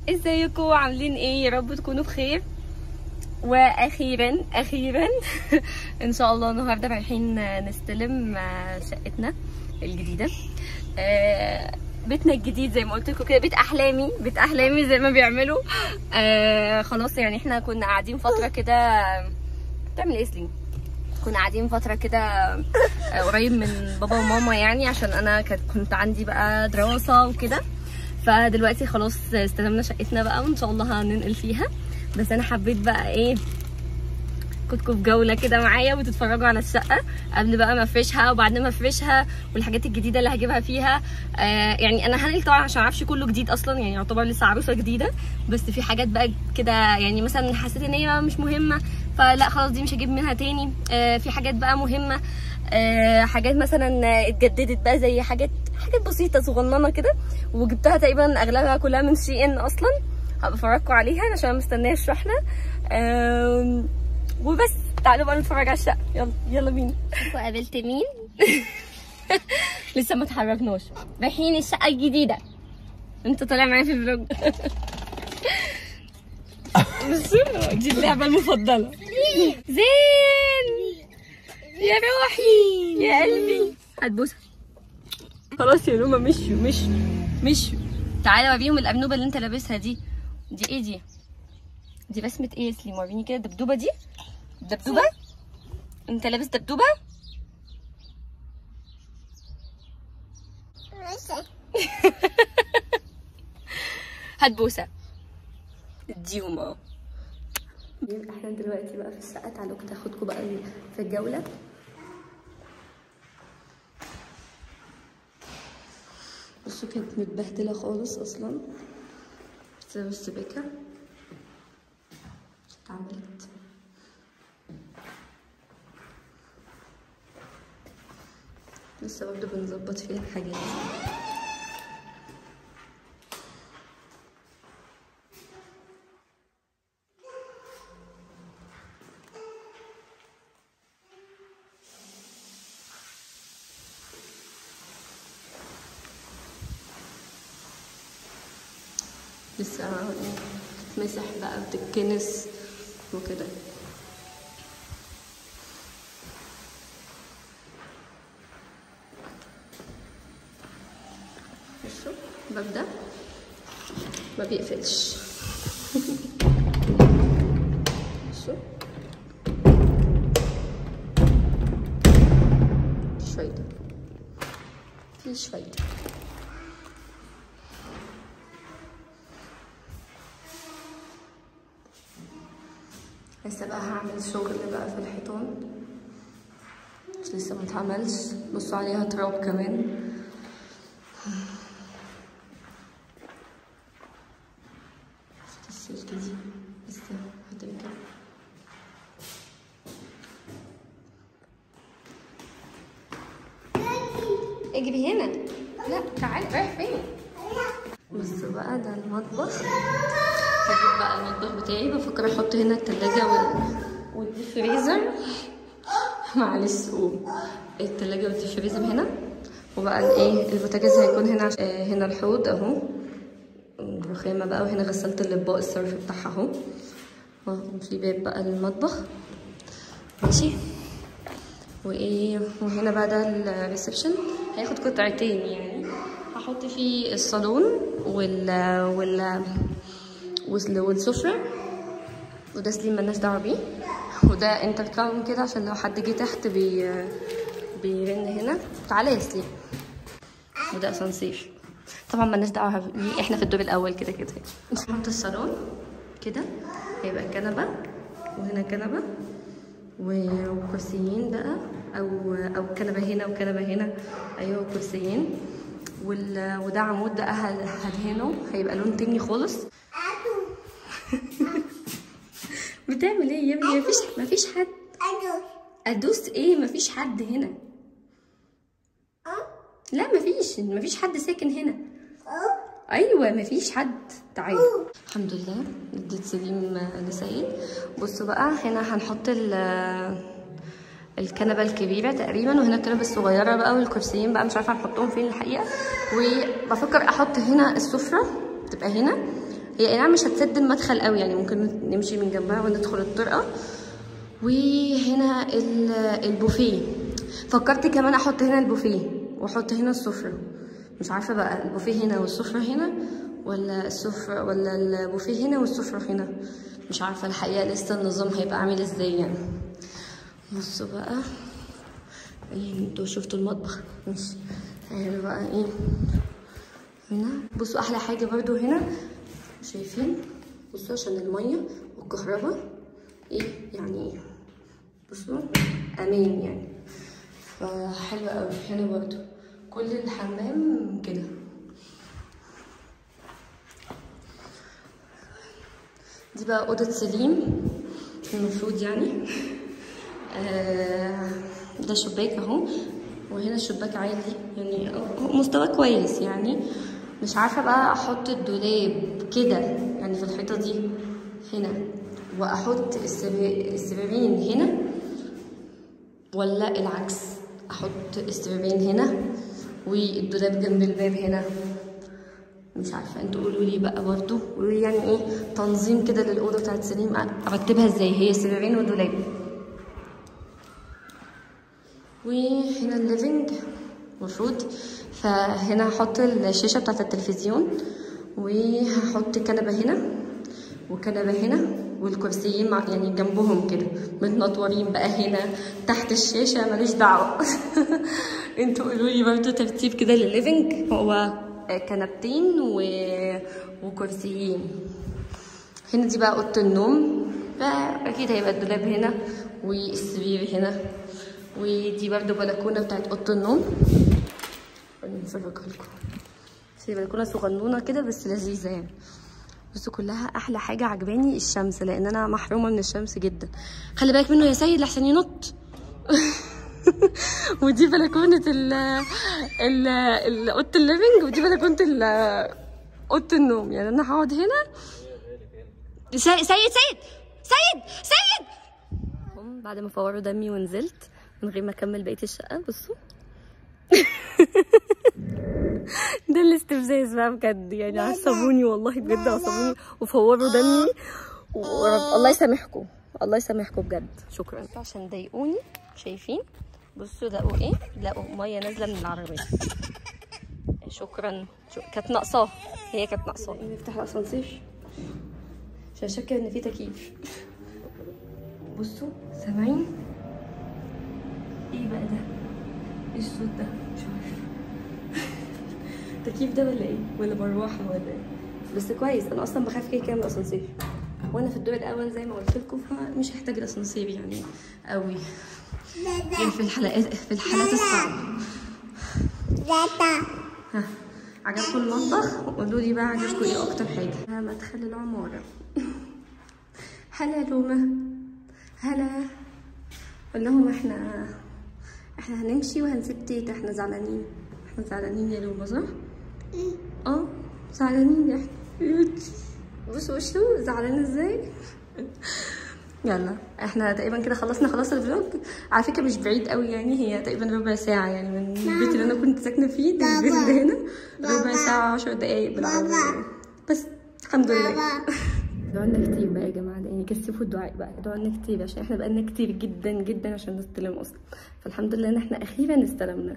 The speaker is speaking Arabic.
ازيكم عاملين ايه؟ يا رب تكونوا بخير. واخيرا ان شاء الله النهارده رايحين نستلم شقتنا الجديده، بيتنا الجديد زي ما قلت لكم كده، بيت احلامي زي ما بيعملوا. خلاص يعني احنا كنا قاعدين فتره كده. بتعمل ايه سليم؟ كنا قاعدين فتره كده قريب من بابا وماما، يعني عشان انا كنت عندي بقى دراسه وكده. فدلوقتي خلاص استلمنا شقتنا بقى، وان شاء الله هننقل فيها. بس انا حبيت بقى ايه، كنتكم في جوله كده معايا وتتفرجوا على الشقه قبل بقى ما افرشها وبعد ما افرشها، والحاجات الجديده اللي هجيبها فيها. يعني انا هنقل طبعا عشان عفش كله جديد اصلا، يعني يعتبر لسه عروسه جديده. بس في حاجات بقى كده يعني مثلا حسيت ان هي مش مهمه، فلا خلاص دي مش هجيب منها تاني. في حاجات بقى مهمه، حاجات مثلا اتجددت بقى، زي حاجات بسيطه صغننه كده، وجبتها تقريبا اغلبها كلها من SHEIN اصلا. هبقى افرجكم عليها عشان مستنيه الشحنه. وبس تعالوا بقى نتفرج على الشقه. يلا بينا. وقابلت مين؟ لسه ما اتحركناش، رايحين الشقه الجديده. انت طالع معايا في الفلوج. دي اللعبه المفضله. زين يا روحي يا قلبي، هتبوسها. خلاص يا روما، مشوا. تعالى اوريهم الأبنوبة اللي انت لابسها دي ايه دي رسمة ايه يا سليم؟ وريني كده الدبدوبة دي. دبدوبة؟ انت لابس دبدوبة؟ هتبوسة اديهم اهو. احنا دلوقتي بقى في الشقة، تعالوا كده اخدكم بقى في الجولة. بصوا كانت متبهدلة خالص اصلا، بسبب السباكة اتعملت. لسه برضه بنظبط فيها الحاجات. لسه بتتمسح بقى، بتتكنس وكده. بصوا الباب ده ما بيقفلش. بصوا مفيش فايدة. لسه بقى هعمل شغل بقى في الحيطان، بس لسه ما اتعملش. بصوا عليها تراب كمان. شفت السلك دي لسه هتركب. اجري هنا، لا تعالي. رايح فين؟ بصوا بقى ده المطبخ. هجيب بقى المطبخ بتاعي، بفكر احط هنا التلاجة والفريزر. معلش قوم. التلاجة والفريزر هنا، وبقى الايه البوتاجاز هيكون هنا. هنا الحوض اهو، الرخامة بقى، وهنا غسالة الاطباق الصرف بتاعها اهو. وفي باب بقى للمطبخ ماشي. وايه، وهنا بقى ده الريسبشن، هياخد قطعتين يعني. هحط فيه الصالون والسفرة. وده سليم مالناش دعوه بيه. وده انتركم كده عشان لو حد جه تحت بيرن هنا. تعالى يا سليم. وده اسانسير طبعا مالناش دعوه بيه، احنا في الدور الاول كده. نحط الصالون كده، هيبقى كنبه، وهنا كنبه وكرسيين بقى، او كنبه هنا وكنبه هنا. ايوه كرسيين. وده عمود بقى هدهنه، هيبقى لون تاني خالص. بتعمل ايه يا ابني؟ مفيش حد. ادوس ايه؟ مفيش حد هنا. لا مفيش حد ساكن هنا. ايوه مفيش حد. تعالي. الحمد لله اديت سليم لسيد. بصوا بقى هنا هنحط الكنبه الكبيره تقريبا، وهنا الكنبه الصغيره بقى، والكرسيين بقى مش عارفه هنحطهم فين الحقيقه. وبفكر احط هنا السفره تبقى هنا، هي نعم مش هتسد المدخل قوي يعني، ممكن نمشي من جنبها وندخل الطرقه. وهنا البوفيه، فكرت كمان احط هنا البوفيه واحط هنا السفره، مش عارفه بقى البوفيه هنا والسفره هنا، ولا السفره ولا البوفيه هنا والسفره هنا، مش عارفه الحقيقه لسه النظام هيبقى عامل ازاي يعني. بصوا بقى يعني انتوا شفتوا المطبخ ماشي. هنا بقى ايه هنا، بصوا احلى حاجه برضو هنا شايفين، بصوا عشان الميه والكهرباء ايه يعني ايه، بصوا امان يعني، فحلوه قوي. هنا برضو كل الحمام كده. دي بقى اوضه سليم المفروض يعني. ده شباك اهو، وهنا الشباك عادي يعني مستوى كويس يعني. مش عارفه بقى احط الدولاب كده يعني في الحيطه دي هنا، واحط السريرين هنا، ولا العكس احط السريرين هنا والدولاب جنب الباب هنا. مش عارفه، انتوا قولوا لي بقى برضو، قولوا لي يعني ايه تنظيم كده للاوضه بتاعت سليم ارتبها ازاي، هي سريرين ودولاب. وهنا الليفينج المفروض، فهنا هحط الشاشه بتاعت التلفزيون، وهحط كنبه هنا وكنبه هنا، والكرسيين يعني جنبهم كده متنطورين بقى هنا تحت الشاشه، ماليش دعوه. انتوا قولوا لي برضه ترتيب كده للليفينج، هو كنبتين وكرسيين. هنا دي بقى اوضه النوم، فاكيد هيبقى الدولاب هنا والسرير هنا. ودي برضه بلكونه بتاعت اوضه النوم، نفرجها لكم. في بلكونه صغنونه كده بس لذيذه يعني. بصوا كلها احلى حاجه عجباني الشمس، لان انا محرومه من الشمس جدا. خلي بالك منه يا سيد لحسن ينط. ودي بلكونه اوضه الليفينج، ودي بلكونه اوضه النوم. يعني انا هقعد هنا. سيد سيد سيد سيد سيد. بعد ما فوروا دمي ونزلت من غير ما اكمل بقيه الشقه. بصوا. ده الاستفزاز بقى بجد يعني، عصبوني والله بجد، عصبوني وفوروا دمي. الله يسامحكم، الله يسامحكم بجد. شكرا عشان ضايقوني. شايفين بصوا لقوا ايه، لقوا ميه نازله من العربيه. شكرا. كانت ناقصاه، هي كانت ناقصاه. نفتح الاسانسير عشان اشكر ان في تكييف. بصوا سامعين ايه بقى ده؟ ايه الصوت ده؟ مش عارفه. التكييف ده ولا ايه؟ ولا مروحه ولا ايه؟ بس كويس، انا اصلا بخاف كده من الاسانسير، وانا في الدور الاول زي ما قلت لكم، فمش هحتاج الاسانسير يعني قوي يعني في الحالات الصعبه. ها عجبكم المطبخ؟ قولوا لي بقى عجبكم ايه اكتر حاجه. مدخل العماره. هلا لومه، هلا. قول لهم احنا هنمشي وهنسيب تيتا، احنا زعلانين. احنا زعلانين يا لومه صح؟ زعلانين احنا. بصوا وشه زعلان ازاي. يلا احنا تقريبا كده خلصنا الفلوج. على فكره مش بعيد قوي يعني، هي تقريبا ربع ساعه يعني من البيت اللي انا كنت ساكنه فيه للبيت اللي هنا، ربع ساعه 10 دقايق بالعربيه بس. الحمد لله. ادعوا لنا كتير بقى يا جماعه، يعني كثفوا الدعاء بقى، ادعوا لنا كتير عشان احنا بقالنا كتير جدا جدا عشان نستلم اصلا. فالحمد لله ان احنا اخيرا استلمنا.